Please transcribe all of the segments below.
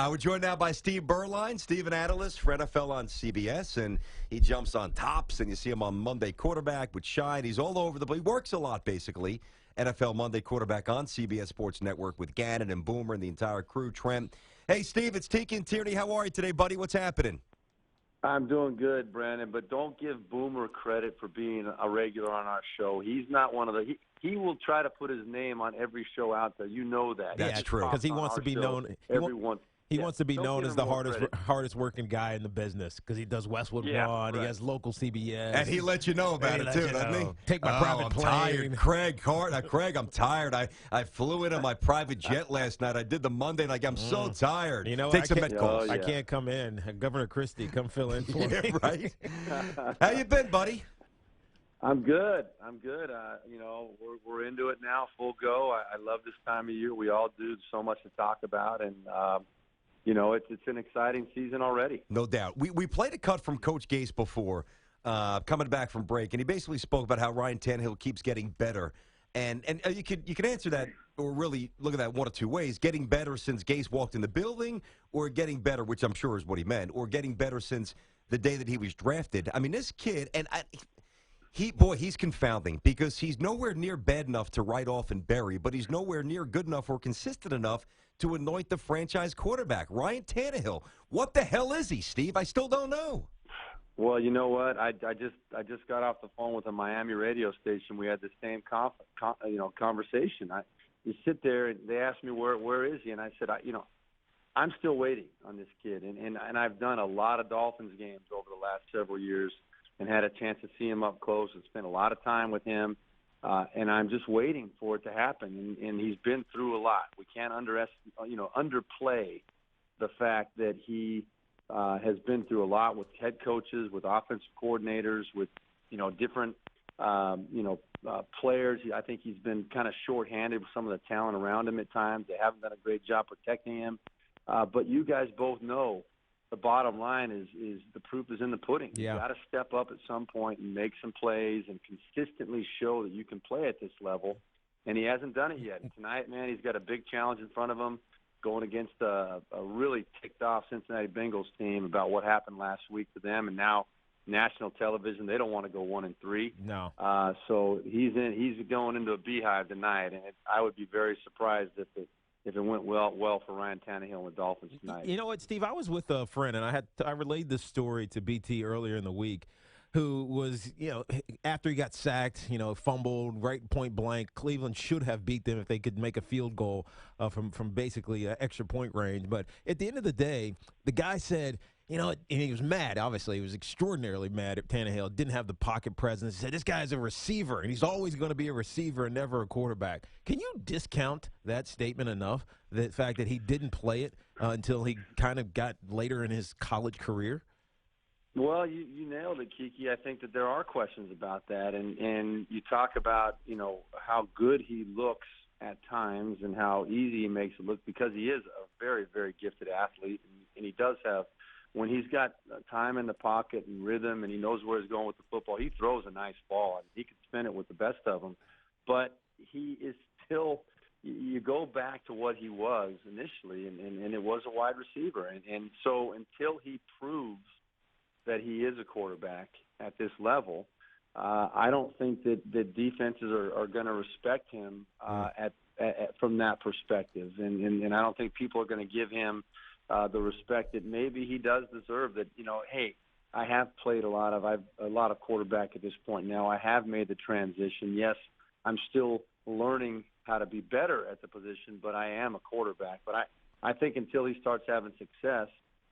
We're joined now by Steve Beuerlein, Steve, an analyst for NFL on CBS, and he jumps on tops, and you see him on Monday Quarterback with Shine. He's all over the place. He works a lot, basically. NFL Monday Quarterback on CBS Sports Network with Gannon and Boomer and the entire crew. Trent. Hey, Steve, it's Tiki and Tierney. How are you today, buddy? What's happening? I'm doing good, Brandon, but don't give Boomer credit for being a regular on our show. He's not one of the he will try to put his name on every show out there. You know that. That's true. Because he wants to be known. He wants to be known as the hardest working guy in the business because he does Westwood One. Right. He has local CBS. And he lets you know about it, too, doesn't he? Take my private plane. Tired. Craig, I'm tired. I flew in on my private jet last night. I did the Monday, and I'm so tired. You know, Take some med calls. I can't come in. Governor Christie, come fill in for me. Right? How you been, buddy? I'm good. We're into it now, full go. I love this time of year. We all do. So much to talk about, and it's an exciting season already. No doubt. We played a cut from Coach Gase before, coming back from break, and he basically spoke about how Ryan Tannehill keeps getting better. And you could answer that or really look at that one of two ways: getting better since Gase walked in the building, or getting better, which I'm sure is what he meant, or getting better since the day that he was drafted. I mean, this kid, and he's confounding because he's nowhere near bad enough to write off and bury, but he's nowhere near good enough or consistent enough to anoint the franchise quarterback. Ryan Tannehill, what the hell is he, Steve? I still don't know. Well, you know what? I just got off the phone with a Miami radio station. We had the same conversation. You sit there and they asked me where is he, and I said I'm still waiting on this kid, and I've done a lot of Dolphins games over the last several years and had a chance to see him up close and spend a lot of time with him. And I'm just waiting for it to happen. And he's been through a lot. We can't underplay the fact that he has been through a lot with head coaches, with offensive coordinators, with different players. I think he's been kind of shorthanded with some of the talent around him at times. They haven't done a great job protecting him. But you guys both know the bottom line is the proof is in the pudding. Yeah. You got to step up at some point and make some plays and consistently show that you can play at this level. And he hasn't done it yet. Tonight, man, he's got a big challenge in front of him going against a really ticked-off Cincinnati Bengals team about what happened last week to them. And now national television, they don't want to go 1-3. No. So he's going into a beehive tonight. And I would be very surprised if it went well for Ryan Tannehill and the Dolphins tonight. You know what, Steve? I was with a friend, and I relayed this story to BT earlier in the week, who was, after he got sacked, fumbled right point blank. Cleveland should have beat them if they could make a field goal from basically extra point range. But at the end of the day, the guy said, and he was mad, obviously. He was extraordinarily mad at Tannehill. Didn't have the pocket presence. He said, this guy's a receiver, and he's always going to be a receiver and never a quarterback. Can you discount that statement enough, the fact that he didn't play it until he kind of got later in his college career? Well, you nailed it, Kiki. I think that there are questions about that. And you talk about, how good he looks at times and how easy he makes it look because he is a very, very gifted athlete, and he does have – when he's got time in the pocket and rhythm and he knows where he's going with the football, he throws a nice ball. I mean, he can spin it with the best of them. But he is still – you go back to what he was initially, and it was a wide receiver. And so until he proves that he is a quarterback at this level, I don't think that defenses are going to respect him from that perspective. And I don't think people are going to give him – the respect that maybe he does deserve. That hey, I have played a lot of quarterback at this point now. I have made the transition. Yes, I'm still learning how to be better at the position, but I am a quarterback. But I think until he starts having success,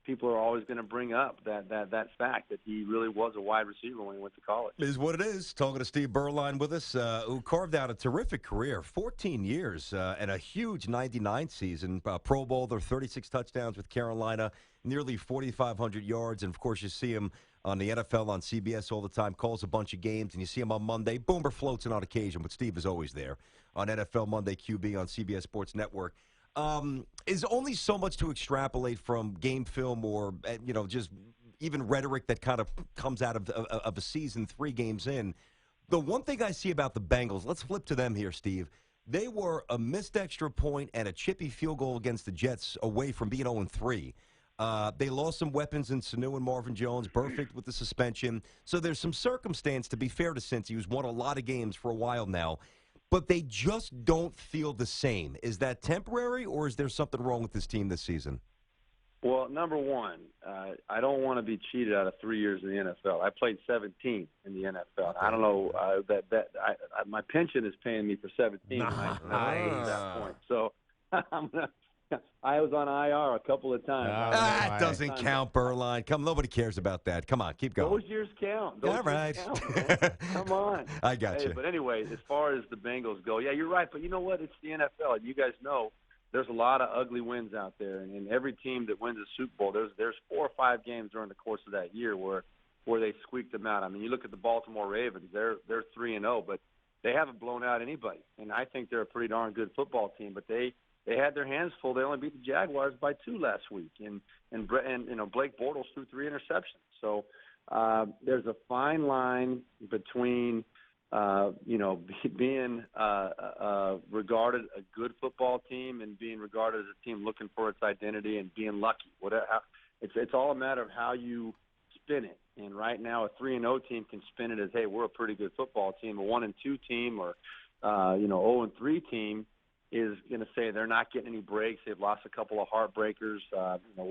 people are always going to bring up that fact that he really was a wide receiver when he went to college. It is what it is. Talking to Steve Beuerlein with us, who carved out a terrific career, 14 years and a huge 99 season. Pro Bowler, 36 touchdowns with Carolina, nearly 4,500 yards. And, of course, you see him on the NFL on CBS all the time, calls a bunch of games, and you see him on Monday. Boomer floats in on occasion, but Steve is always there on NFL Monday QB on CBS Sports Network. Is only so much to extrapolate from game film or, just even rhetoric that kind of comes out of a season 3 games in. The one thing I see about the Bengals, let's flip to them here, Steve. They were a missed extra point and a chippy field goal against the Jets away from being 0-3. They lost some weapons in Sanu and Marvin Jones, Burfict with the suspension. So there's some circumstance, to be fair to Cincy, who's won a lot of games for a while now. But they just don't feel the same. Is that temporary, or is there something wrong with this team this season? Well, number one, I don't want to be cheated out of 3 years in the NFL. I played 17 in the NFL. I don't know my pension is paying me for 17. Nice. At that point, so I was on IR a couple of times. That doesn't count, Beuerlein. Come, nobody cares about that. Come on, keep going. Those years count. All right. Count, man. Come on. I got you. But anyway, as far as the Bengals go, yeah, you're right. But you know what? It's the NFL. You guys know there's a lot of ugly wins out there, and every team that wins a Super Bowl, there's 4 or 5 games during the course of that year where they squeaked them out. I mean, you look at the Baltimore Ravens; they're 3-0, but they haven't blown out anybody, and I think they're a pretty darn good football team. But they had their hands full. They only beat the Jaguars by 2 last week, and you know, Blake Bortles threw 3 interceptions. So there's a fine line between you know, being regarded a good football team and being regarded as a team looking for its identity and being lucky. It's all a matter of how you spin it. And right now, a 3-0 team can spin it as, hey, we're a pretty good football team. A 1-2 team or you know, 0-3 team is going to say they're not getting any breaks. They've lost a couple of heartbreakers. You know,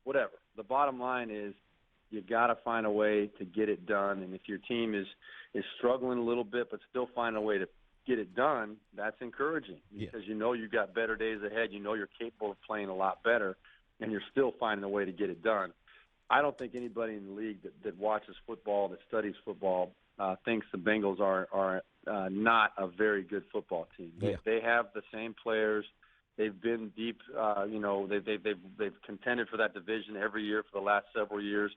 whatever. The bottom line is, you got to find a way to get it done. And if your team is struggling a little bit but still find a way to get it done, that's encouraging because you know you've got better days ahead. You know you're capable of playing a lot better, and you're still finding a way to get it done. I don't think anybody in the league that watches football, that studies football, thinks the Bengals are not a very good football team. They have the same players. They've been deep. You know, they've contended for that division every year for the last several years.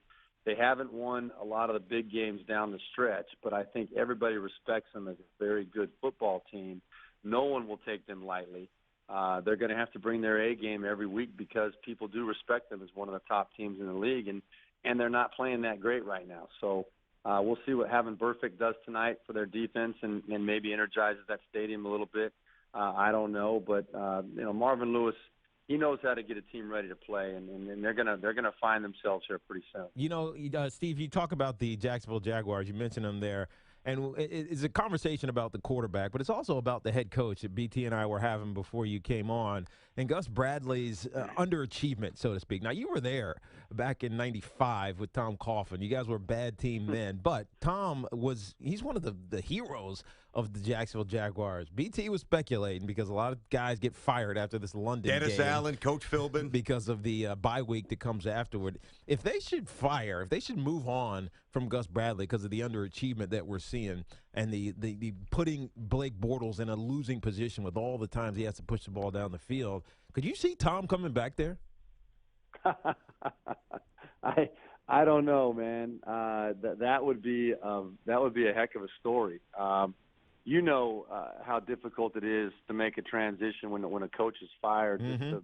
They haven't won a lot of the big games down the stretch, but I think everybody respects them as a very good football team. No one will take them lightly. They're going to have to bring their A game every week because people do respect them as one of the top teams in the league, and they're not playing that great right now. So we'll see what having Burfict does tonight for their defense and maybe energizes that stadium a little bit. I don't know, but you know, Marvin Lewis, he knows how to get a team ready to play, and they're gonna find themselves here pretty soon. You know, Steve, you talk about the Jacksonville Jaguars. You mentioned them there, and it's a conversation about the quarterback, but it's also about the head coach that BT and I were having before you came on, and Gus Bradley's underachievement, so to speak. Now, you were there back in '95 with Tom Coughlin. You guys were a bad team then, but Tom he's one of the heroes of the Jacksonville Jaguars. BT was speculating because a lot of guys get fired after this London Dennis game. Allen, Coach Philbin. Because of the bye week that comes afterward. If they should move on from Gus Bradley because of the underachievement that we're seeing and the putting Blake Bortles in a losing position with all the times he has to push the ball down the field, could you see Tom coming back there? I don't know, man. That would be a heck of a story. You know how difficult it is to make a transition when a coach is fired, to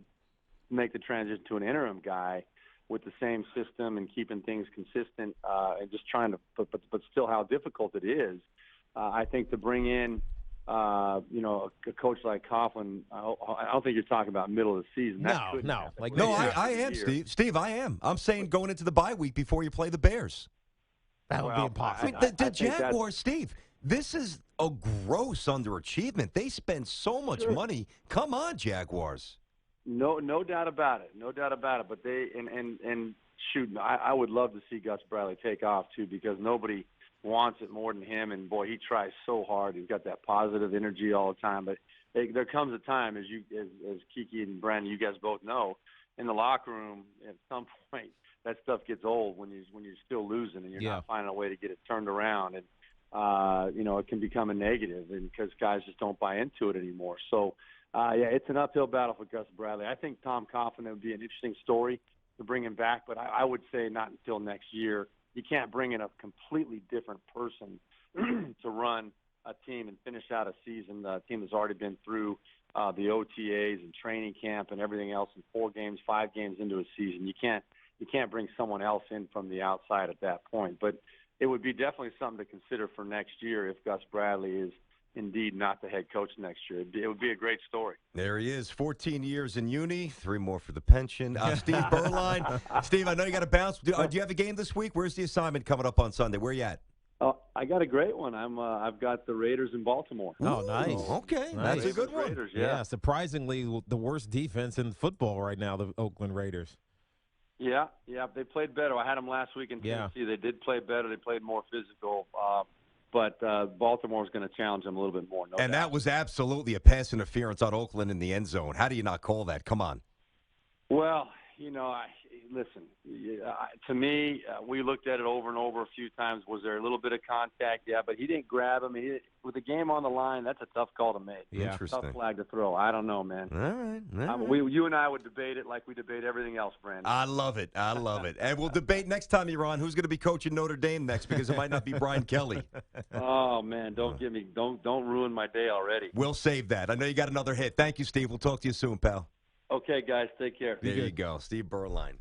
make the transition to an interim guy with the same system and keeping things consistent and just trying to, but still how difficult it is. I think to bring in, you know, a coach like Coughlin, I don't think you're talking about middle of the season. I am, Steve. Steve, I am. I'm saying going into the bye week before you play the Bears. That would be impossible. I mean, the Jaguars, Steve, this is a gross underachievement. They spend so much money. Come on, Jaguars. No doubt about it. No doubt about it. But they and shoot, I would love to see Gus Bradley take off too, because nobody wants it more than him. And boy, he tries so hard. He's got that positive energy all the time. But there comes a time, as Kiki and Brandon, you guys both know, in the locker room at some point that stuff gets old when you're still losing and you're not finding a way to get it turned around. And you know, it can become a negative, and because guys just don't buy into it anymore. So, it's an uphill battle for Gus Bradley. I think Tom Coughlin would be an interesting story to bring him back, but I would say not until next year. You can't bring in a completely different person to run a team and finish out a season. A team that's already been through the OTAs and training camp and everything else in 4 games, 5 games into a season. You can't bring someone else in from the outside at that point. But it would be definitely something to consider for next year if Gus Bradley is indeed not the head coach next year. It would be a great story. There he is, 14 years in uni, 3 more for the pension. Steve Beuerlein. Steve, I know you got to bounce. Do you have a game this week? Where's the assignment coming up on Sunday? Where you at? I got a great one. I've got the Raiders in Baltimore. Oh, nice. Okay, Nice. that's a good one. Raiders, Yeah, surprisingly, the worst defense in football right now, the Oakland Raiders. Yeah, they played better. I had them last week in Yeah. Tennessee. They did play better. They played more physical. But Baltimore's going to challenge them a little bit more. And that was absolutely a pass interference on Oakland in the end zone. How do you not call that? Come on. Well, listen, to me, we looked at it over and over a few times. Was there a little bit of contact? Yeah, but he didn't grab him. With the game on the line, that's a tough call to make. Yeah. Interesting. Tough flag to throw. I don't know, man. All right. You and I would debate it like we debate everything else, Brandon. I love it. And we'll debate next time you're on who's going to be coaching Notre Dame next, because it might not be Brian Kelly. Oh man, don't ruin my day already. We'll save that. I know you got another hit. Thank you, Steve. We'll talk to you soon, pal. Okay, guys, take care. There you go, Steve Beuerlein.